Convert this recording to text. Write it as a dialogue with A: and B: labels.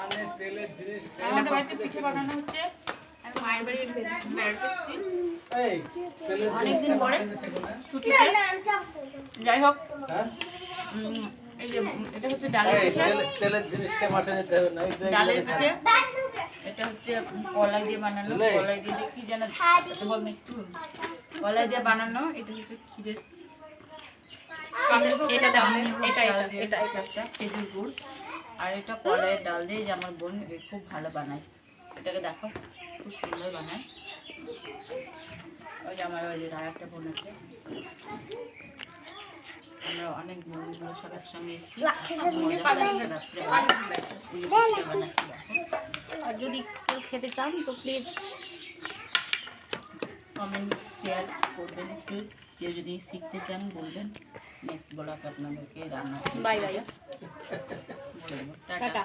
A: আমাদের বাড়িতে পিঠে বানানো হচ্ছে মায়ের বাড়ির বেড়াতে এসেছি অনেকদিন পরে ছুটিতে। যাই হোক এই যে এটা হচ্ছে ডালের পিঠে, ডালের পিঠে। এটা হচ্ছে কলাই দিয়ে বানানো, কলাই দিয়ে কি যেন বল একটু, কলাই দিয়ে বানানো। এটা হচ্ছে ক্ষীরের খেজুর গুড়, আর এটা কলাইয়ের ডাল দিয়ে যে আমার বোন খুব ভালো বানায়। এটাকে দেখো খুব সুন্দর বানায়। ওই যে আমার ওই যে আর একটা বোন আছে, আমরা অনেক বোনগুলো সব একসঙ্গে এসেছি।
B: আর যদি কেউ খেতে চান তো প্লিজ
A: কমেন্ট শেয়ার করবেন, একটু কেউ যদি শিখতে চান বলবেন। নেক্সট ব্লগ আপনাদেরকে রান্না
B: বাই বাই
A: বলবো। টাটা।